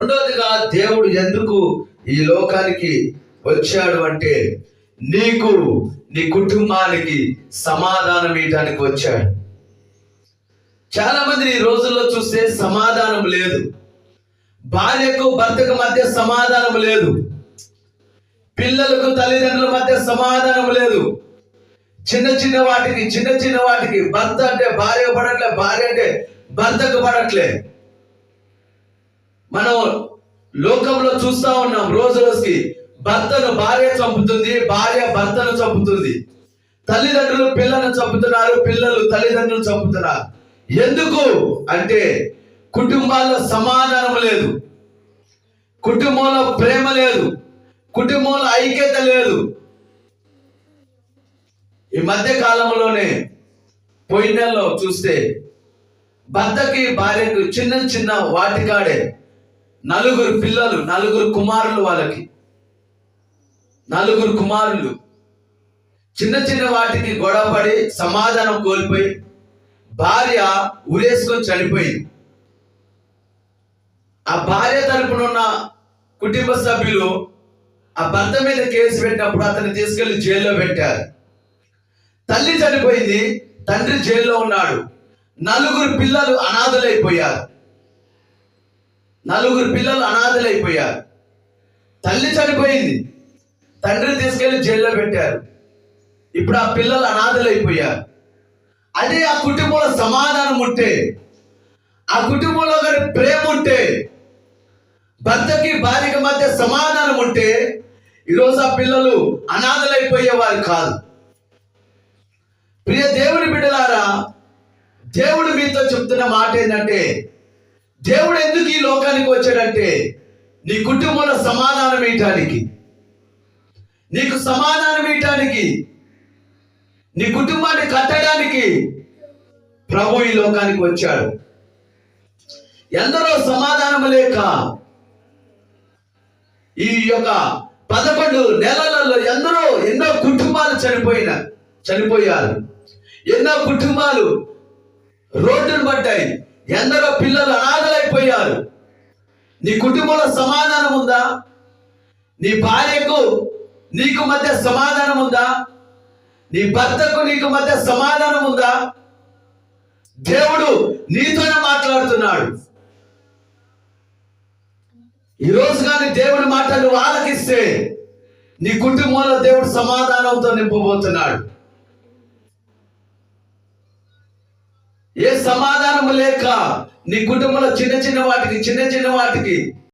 రెండోదిగా దేవుడు ఎందుకు ఈ లోకానికి వచ్చాడు అంటే నీకు నీ కుటుంబానికి సమాధానం ఇవ్వడానికి వచ్చాడు. చాలా మంది ఈ రోజుల్లో చూస్తే సమాధానం లేదు. భార్యకు భర్తకు మధ్య సమాధానం లేదు. పిల్లలకు తల్లిదండ్రుల మధ్య సమాధానం లేదు. చిన్న చిన్న వాటికి భర్త అంటే భార్య పడట్లే, భార్య అంటే భర్తకు పడట్లే. మనం లోకంలో చూస్తా ఉన్నాం, రోజు రోజుకి భర్తను భార్య చంపుతుంది, భార్య భర్తను చంపుతుంది, తల్లిదండ్రులు పిల్లలను చంపుతున్నారు, పిల్లలు తల్లిదండ్రులు చంపుతున్నారు. ఎందుకు అంటే కుటుంబాల్లో సమాధానం లేదు, కుటుంబంలో ప్రేమ లేదు, కుటుంబంలో ఐక్యత లేదు. ఈ మధ్య కాలంలోనే పోయిన నెలలో చూస్తే భర్తకి భార్యకు చిన్న చిన్న వాటికాడే 4 పిల్లలు, 4 కుమారులు, వాళ్ళకి 4 కుమారులు. చిన్న చిన్న వాటికి గొడవపడి సమాధానం కోల్పోయి భార్య ఉరేసుకొని చనిపోయింది. ఆ భార్య తరపున ఉన్న కుటుంబ సభ్యులు ఆ భర్త మీద కేసు పెట్టినప్పుడు అతన్ని తీసుకెళ్లి జైల్లో పెట్టారు. తల్లి చనిపోయింది, తండ్రి జైల్లో ఉన్నాడు. 4 పిల్లలు అనాథలైపోయారు. 4 పిల్లలు అనాథలైపోయారు. తల్లి చనిపోయింది, తండ్రిని తీసుకెళ్లి జైల్లో పెట్టారు. ఇప్పుడు ఆ పిల్లలు అనాథలైపోయారు. అదే ఆ కుటుంబంలో సమాధానం ఉంటే, ఆ కుటుంబంలో కానీ ప్రేమ ఉంటే, భర్తకి భార్యకి మధ్య సమాధానం ఉంటే ఈరోజు ఆ పిల్లలు అనాథలైపోయేవారు కాదు. ప్రియ దేవుని బిడ్డలారా, దేవుడు మీతో చెప్తున్న మాట ఏంటంటే, దేవుడు ఎందుకు ఈ లోకానికి వచ్చాడంటే నీ కుటుంబంలో సమాధానం ఇవ్వటానికి, నీకు సమాధానం ఇవ్వటానికి, నీ కుటుంబాన్ని కట్టడానికి ప్రభు ఈ లోకానికి వచ్చాడు. ఎందరో సమాధానం లేక ఈ యొక్క 11 నెలలలో ఎన్నో కుటుంబాలు చనిపోయారు. ఎన్నో కుటుంబాలు రోడ్డును పడ్డాయి. ఎందరో పిల్లలు అనాథలైపోయారు. నీ కుటుంబంలో సమాధానం ఉందా? నీ భార్యకు నీకు మధ్య సమాధానం ఉందా? నీ భర్తకు నీకు మధ్య సమాధానం ఉందా? దేవుడు నీతోనే మాట్లాడుతున్నాడు. ఈరోజు కానీ దేవుడి మాట నువ్వు ఆలకిస్తే నీ కుటుంబంలో దేవుడు సమాధానంతో నింపబోతున్నాడు. ఏ సమాధానం లేక నీ కుటుంబంలో చిన్న చిన్న వాటికి